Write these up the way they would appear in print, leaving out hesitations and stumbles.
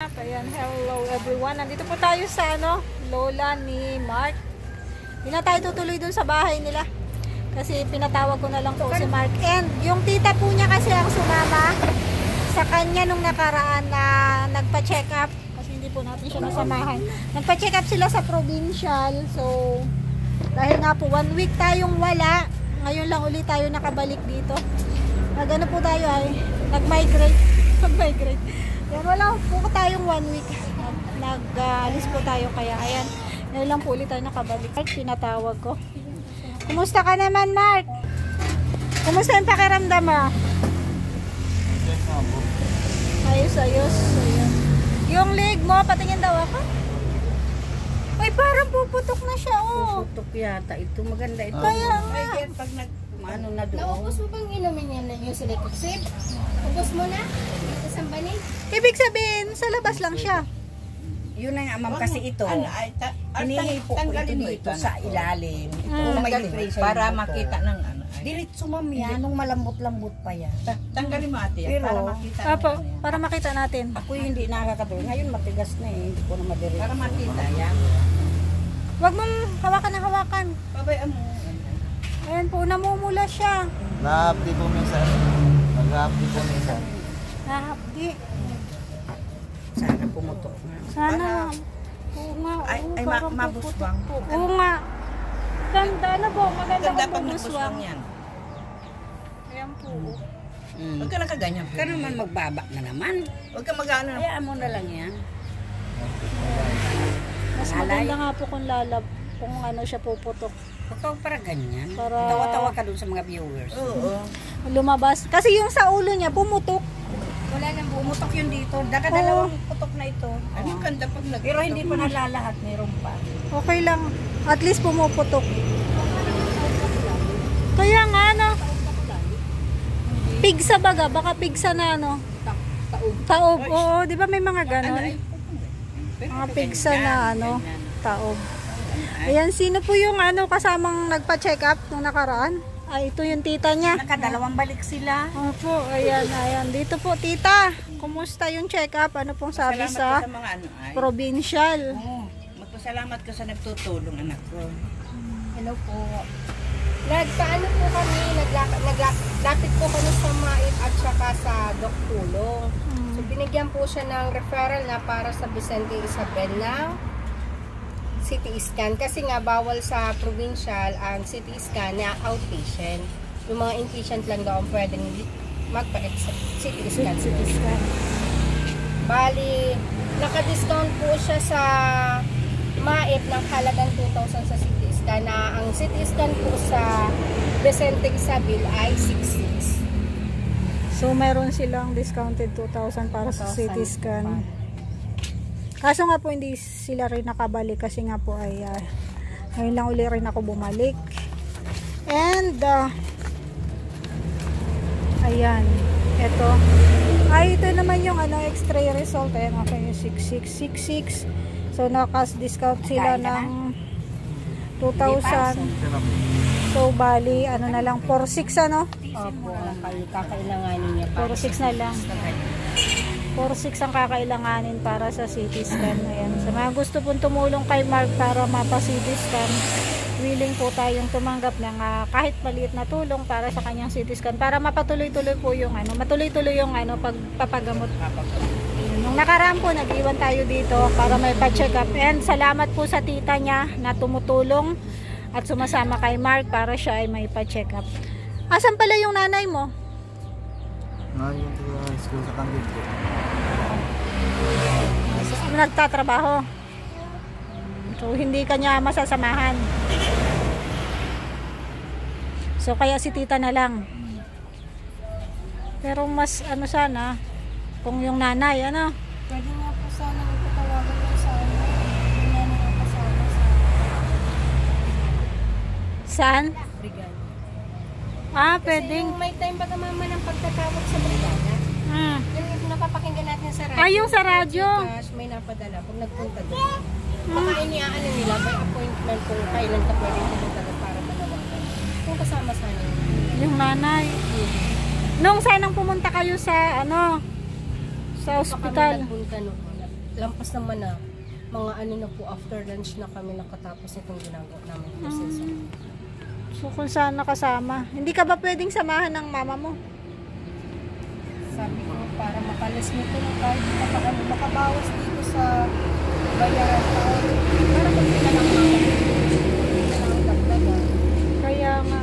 Mark. Ayan, hello everyone. Nandito po tayo sa lola ni Mark. Hindi na tayo tutuloy dun sa bahay nila. Kasi pinatawag ko na lang po si Mark. And yung tita po niya kasi ang sumama sa kanya nung nakaraan na nagpa-check up. Kasi hindi po natin siya nasamahan. Nagpa-check up sila sa provincial. So, dahil nga po 1 week tayong wala. Ngayon lang ulit tayo nakabalik dito. Nag-ano po tayo ay nag-migrate. Nag-migrate. Yan, wala po tayong 1 week. Nag-alis po tayo kaya ayan. Ngayon lang po ulit tayo nakabalik. Pinatawag ko. Kumusta ka naman, Mark? Kumusta yung pakiramdam mo? Ayos. Ayan. Yung leg mo, patingin daw ako. Ay, parang puputok na siya, oh. Puputok yata. Ito maganda ito. Kaya nga. Ay, pag ano na doon. Naubos mo bang inumin yan yung Silicoxib? Ubos mo na? Ito sa banig? Ibig sabihin, sa labas lang siya. Yun na nga, ma'am, kasi ito. Hinihipo ko ito dito sa ilalim. Ito may tray para makita ng ano. Diretso, ma'am, yan. Nung malambot-lambot pa yan. Tanggalin mo ate. Pero, para makita. Apo, para makita natin. ako yung hindi nakakatuloy. Ngayon matigas na eh. Hindi ko na madiretso. Para makita yan. Huwag mong hawakan ng hawakan. Pabayaan mo. Ayan po, namumula siya. Nahapdi po minsan. Nag-hapdi po minsan. Nahapdi. Sana pumutok na. Sana. Oo nga. Ay, oo, ay parang mabuswang. puputok po. Oo nga. Ganda na po. Maganda Ganda kung pag bubuswang. nabuswang yan. Ayan po. Huwag ka nakaganyan. Ka naman magbaba na naman. Huwag ka mag-ano. Hayaan mo na lang yan. Mas maganda nga po kung kung ano siya puputok. Huwag para ganyan. Para- Tawa-tawa ka dun sa mga viewers. Oo. Lumabas. Kasi yung sa ulo niya, pumutok. Wala nang bumutok yun dito. Dalawang putok na ito. Ano yung ganda pag nag- Pero hindi pa nalalahat. Meron pa. Okay lang. At least pumuputok. Kaya nga, pigsa baga. Baka pigsa na, taob. Oo, di ba may mga ganon? Mga pigsa na, taob. Ayan, sino po yung kasamang nagpa-check up nung nakaraan? Ay, ito yung tita niya. Nakadalawang balik sila. Opo, ayan. Dito po, tita. Kumusta yung check up? Ano pong sabi Salamat sa ko sa mga ano ay. provincial? Oo. Magpasalamat ka sa nagtutulong anak ko. Hello po. Nagpaano po kami, naglapit po kami sa MAIP at saka sa Doc Tulong. So binigyan po siya ng referral na para sa Vicente Isabel na CT scan. Kasi nga bawal sa provincial ang CT scan na outpatient. Yung mga inpatient lang daw ang pwedeng magpa-CT scan. Bali, naka-discount po siya sa MAIP ng halagang 2,000 sa CT scan na ang CT scan po sa Vicente Isabel ay 6,600. So, meron silang discounted 2,000 para sa CT scan. Kaso nga po, hindi sila rin nakabalik kasi nga po ay ngayon lang uli rin ako bumalik. And, ayan. Ito. Ito naman yung x-ray result. Ayan, okay, 6666. So, nakas-discount sila ng 2,000. So, bali, na lang, 4,600 Opo, kakailanganin niya pa. 4,600 na lang. 4,600 ang kakailanganin para sa CT scan. Ayan. Sa mga gusto pong tumulong kay Mark para mapa-CT scan, willing po tayong tumanggap ng kahit maliit na tulong para sa kanyang CT scan para mapatuloy-tuloy po yung matuloy-tuloy yung pagpapagamot. Nung nakaraan po, nag-iwan tayo dito para may pa-check up. And salamat po sa tita niya na tumutulong at sumasama kay Mark para siya ay may pa-check up. Asan pala yung nanay mo? Yung school sa Candid po. Nagtatrabaho. So, hindi kanya masasamahan. So, kaya si tita na lang. Pero mas, sana, kung yung nanay, Pwede nga po sana ipatawagan mo sa yung nanay ang kasama sa saan? brigada. Pwedeng. Yung may time baga mama ng pagtatawag sa brigada. Yung napapakinggan natin sa radyo. Yung sa radyo. Kasi may napadala pag nagpunta doon. Baka iniaan nila by appointment kung kailan ka pwede pumunta doon para manawagan. Kung kasama sana Yung nanay. Nung sanang pumunta kayo sa sa ospital. Baka may nagpunta noon. lampas naman na mga ano na po, after lunch na kami nakatapos itong ginagawa namin proseso. So kung saan nakasama, hindi ka ba pwedeng samahan ng mama mo? Sabi ko, para makalas nito na kahit makabawas dito sa bayaran taon. Para kung hindi na lang dagdagan. Kaya nga.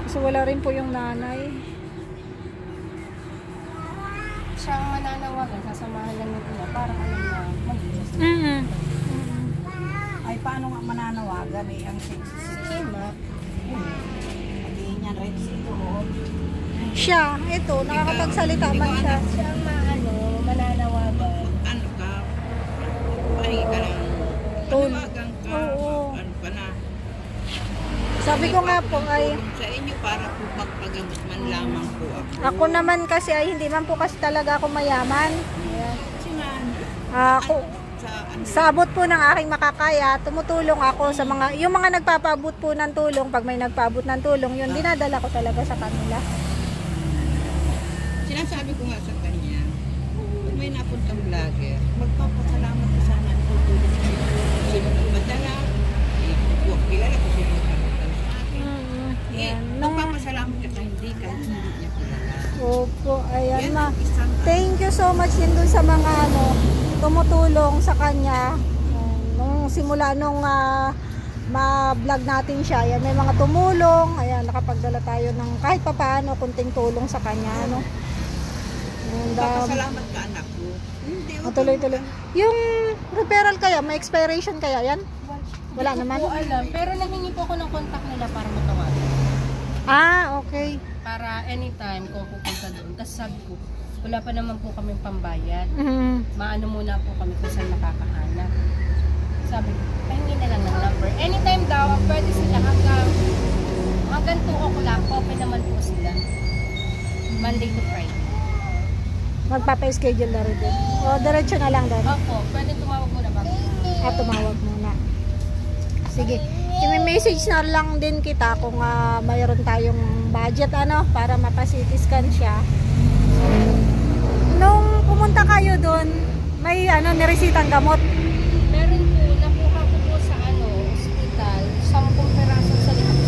So wala rin po yung nanay. Siya ang mananawagan, sasamahan lang nito na para alam na mag-iwas. Ay, paano nga mananawagan eh, ang sexy. Si Ma, Hindi niya rin doon. Siya, ito, nakakapagsalita man siya. siya ang mananawagan. Ano ka? Pahingi ka lang. Panawagan ka. Oo. Ano ka na? Sabi ko nga po ay, Sa inyo para po magpagamot man lamang po ako. ako naman kasi ay hindi man po kasi talaga ako mayaman. Ayan. Sinan. Ako, Sa ano? sa abot po ng aking makakaya, tumutulong ako sa mga, yung mga nagpapaabot po ng tulong, pag may nagpaabot ng tulong, yun, dinadala ko talaga sa kanila. Sinasabi ko nga sa kanya, kung may napuntang vlogger, magpapasalamat ka sana at tutulong kayo. Sino nagpadala? Huwag kilala ko sino nagpadala sa akin. Yan. Magpapasalamat ka sa hindi niya kilala. Opo, ayan Yan ma. ang isang Thank you so much din dun sa mga tumutulong sa kanya. Nung simula nung ma-vlog natin siya, ayan, may mga tumulong, ayan, nakapagdala tayo ng kahit papaano kunting tulong sa kanya, ano. And, Magpapasalamat ka anak ko. Hindi, tuloy-tuloy. Yung referral kaya, may expiration kaya yan? Wala Hindi ko naman. po alam, pero nahingi po ako ng contact nila para matawagan. Okay. Para anytime kung pupunta doon. Kasi sabi ko, wala pa naman po kami pambayad. Maano muna po kami kung saan nakakahanap. Sabi ko, pahingi na lang ng number. Anytime daw, pwede sila hanggang 2 o'clock, open naman po sila. Monday to Friday. Magpapa-schedule na rin din. O, diretso na lang doon. Opo, pwede tumawag muna bago. Tumawag muna. Sige. I-message na lang din kita kung mayroon tayong budget ano para mapa-CT scan siya. Nung pumunta kayo doon, may niresitang gamot. Meron po, nakuha ko po sa hospital, 10 peraso sa likod.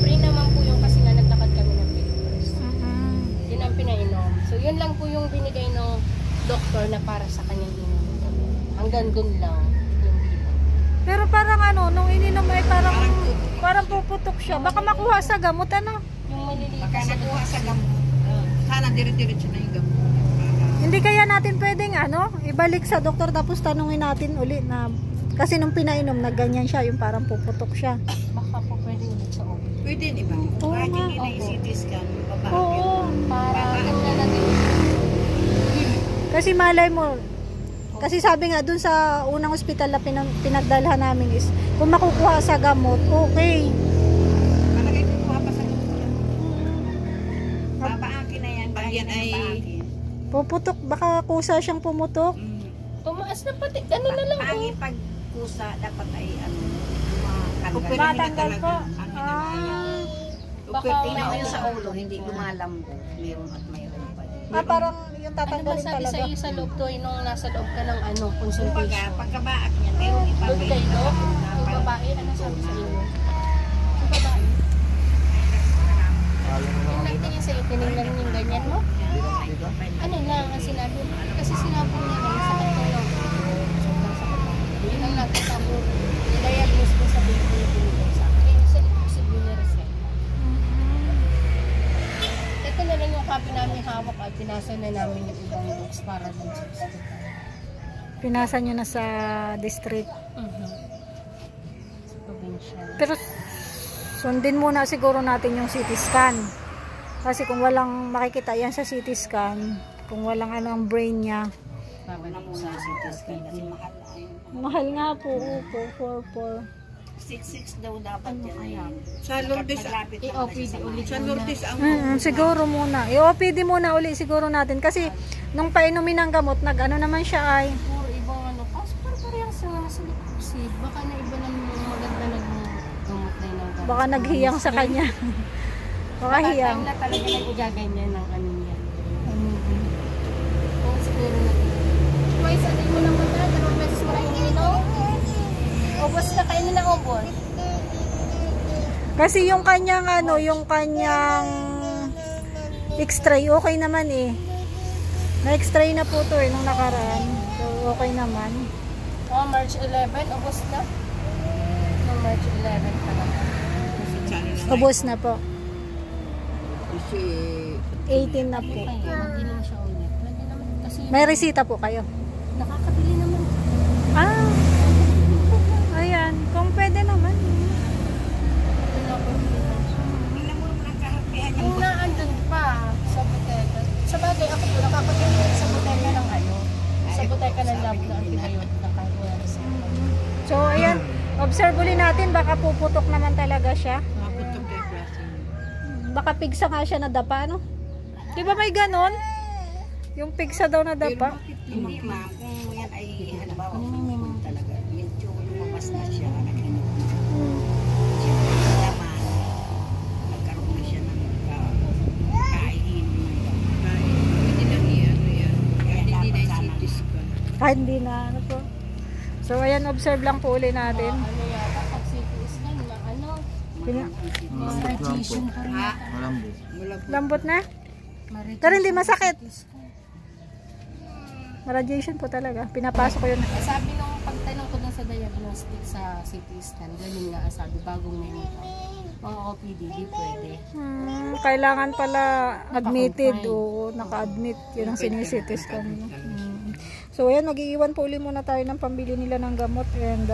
Free naman po yung kasi nga naglakad kami ng papers. Yun ang pinainom. So yun lang po yung binigay ng doktor na para sa kanyang inom. Hanggang dun lang yung bilang. Pero parang nung ininom ay parang puputok siya. Baka makuha sa gamot Yung maliliit Baka kasi nakuha sa gamot. Sana dire-diretso na yung gamot. Hindi kaya natin pwedeng ibalik sa doktor tapos tanungin natin uli na kasi nung pinainom na ganyan siya, yung parang puputok siya. baka po pwede ulit sa OP. Pwede, di ba? Oo nga. Hindi na i-CT scan. Oo. Para kanya natin. Kasi malay mo, kasi sabi nga dun sa unang ospital na pinagdalhan namin is, kung makukuha sa gamot, okay. Palagay ko kuha pa sa gamot yan. Babaakin na yan. Pag yan ay... Puputok, baka kusa siyang pumutok. Tumaas na pati. Ganun na lang. Pangi pag kusa, dapat ay Pero Matanggal hindi po. talaga. Baka Tingnan mo yung sa ulo, hindi lumalambo. Meron at mayroon pa. Parang yung Ano ba tatanggalin sabi talaga. sa iyo sa loob to, nung nasa loob ka ng Kumbaga, consultation? pagkabaak niya, meron Doon ipabalik. kayo, yung babae, ano sabi sa inyo? Yung babae, yung nagtingin sa iyo, tinignan yung ganyan mo? Ano lang ang sinabi? Kasi sinabi niya na yung sakit ko lang. Sobrang sakit lang. Yun ang nagkatabo. Diagnose ko sa baby binigay sa akin. Kaya sa imposible na reseta. Ito na lang yung copy namin hawak at pinasa na namin yung ibang books para dun sa hospital. Pinasa nyo na sa district. Sa provincial. Pero sundin muna siguro natin yung CT scan. Kasi kung walang makikita yan sa CT scan, kung walang ang brain niya, Babalik Muna sa CT scan kasi mahal na yun. mahal nga po, upo, 4-4. 6'6" daw dapat yan. Sa Lourdes, i-OPD ulit. sa Lourdes ang Siguro muna. I-OPD muna uli siguro natin. Kasi nung painumin ng gamot, naman siya ay. Puro ibang kaso parang sa likusid. Baka na iba ng maganda nag-gamot na yun. Baka naghiyang sa kanya. Baka hiyang. Time na talaga nag-igaganyan ng niya. Kasi yung kanyang yung kanyang X-ray okay naman eh. Na-X-ray na po to nung nakaraan. So okay naman. Oh, March 11, August na. No, March 11 pa naman. Ubos na po. Kasi 18 na po. Hindi naman siya ulit. Pwede naman kasi May resita po kayo. nakakabili naman. Ah. Ayan, kung pwede naman. Kung naandun pa sa buteka. Sa bagay, ako po nakakabili sa buteka ng sa buteka ng lab na antibiotic na kahit wala na siya. So ayan, observe ulit natin, baka puputok naman talaga siya. maputok kay klase. Baka pigsa nga siya nadapa, no? Di ba may ganon? Yung pigsa daw nadapa. Hindi ma'am, kung yan ay halimbawa kung talaga, yung lumabas na siya, nag-inom siya naman, nagkaroon na siya ng kain. Pwede lang i-ano yan. Kaya Hindi dapat na sana. i-CT scan. Ah, hindi na, ano po. So ayan, observe lang po ulit natin. Ano yata, pag CT scan na radiation pa rin. Malambot. Wala po. Lambot na? Pero hindi masakit. Radiation po talaga. Pinapasok ko yun. Sabi nung pagtanong ko dun sa diagnostic sa CT scan, ganun nga sabi, bagong may mga OPD, di pwede. Kailangan pala admitted o naka-admit. Yun ang sinisity scan. So ayan, mag-iiwan po ulit muna tayo ng pambili nila ng gamot. And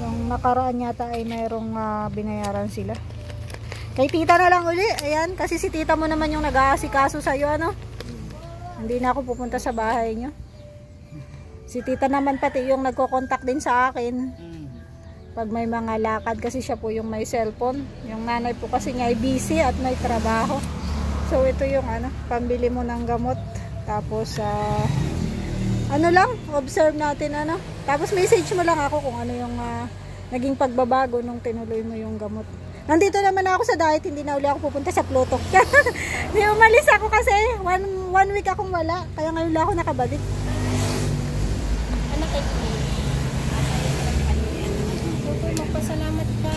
yung nakaraan yata ay mayroong binayaran sila. Kay tita na lang uli. Ayan, kasi si tita mo naman yung nag-aasikaso sa'yo, ano? Hindi na ako pupunta sa bahay nyo. Si tita naman pati yung nagko-contact din sa akin. Pag may mga lakad, kasi siya po yung may cellphone. Yung nanay po kasi niya ay busy at may trabaho. So ito yung pambili mo ng gamot. Tapos ano lang, observe natin Tapos message mo lang ako kung ano yung naging pagbabago nung tinuloy mo yung gamot. Nandito naman ako sa diet, hindi na uli ako pupunta sa Plutok. Di umalis ako kasi one week akong wala. Kaya ngayon lang ako nakabalik. Anak kay Doktor, magpasalamat ka.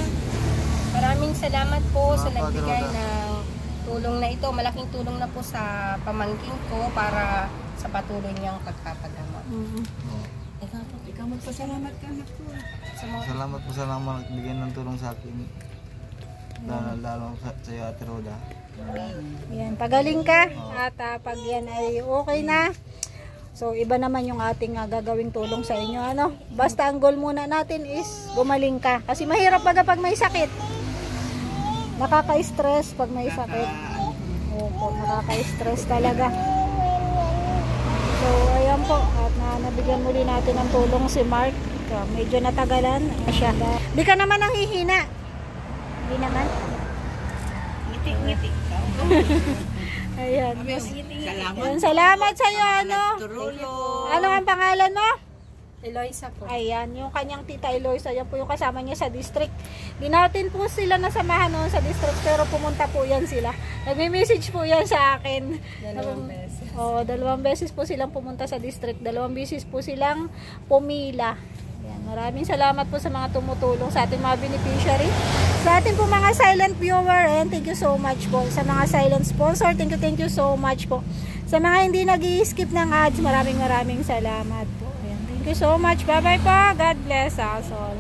Maraming salamat po sa nagbigay ng tulong na ito. Malaking tulong na po sa pamangking ko para sa patuloy niyang pagpapagamot. Ikaw magpasalamat ka, anak ko. Salamat po sa naman nagbigay ng tulong sa akin. Lalo sa iyo, Ate Roda. Yan, pagaling ka. At pag yan ay okay na. So, iba naman yung ating gagawing tulong sa inyo. Basta ang goal muna natin is gumaling ka. Kasi mahirap pag may sakit. Nakaka-stress pag may sakit. Opo, nakaka-stress talaga. So, ayan po. At nabigyan muli natin ng tulong si Mark. So, medyo natagalan siya. Di ka naman nanghihina. Hindi naman. Ngiti-ngiti ka. Ayan. Salamat. Ayan, salamat sa iyo, Tulong. Ano ang pangalan mo? Eloisa po. Ayan, yung kanyang tita Eloisa, yan po yung kasama niya sa district. Di natin po sila nasamahan noon sa district, pero pumunta po yan sila. Nagme-message po yan sa akin. 2 beses. Oo, 2 beses po silang pumunta sa district. 2 beses po silang pumila. Yan, maraming salamat po sa mga tumutulong sa ating mga beneficiary. Sa ating po mga silent viewer, and thank you so much po. Sa mga silent sponsor, thank you so much po. Sa mga hindi nag-i-skip ng ads, maraming salamat po. Ayan, thank you so much. Bye-bye po. God bless us all.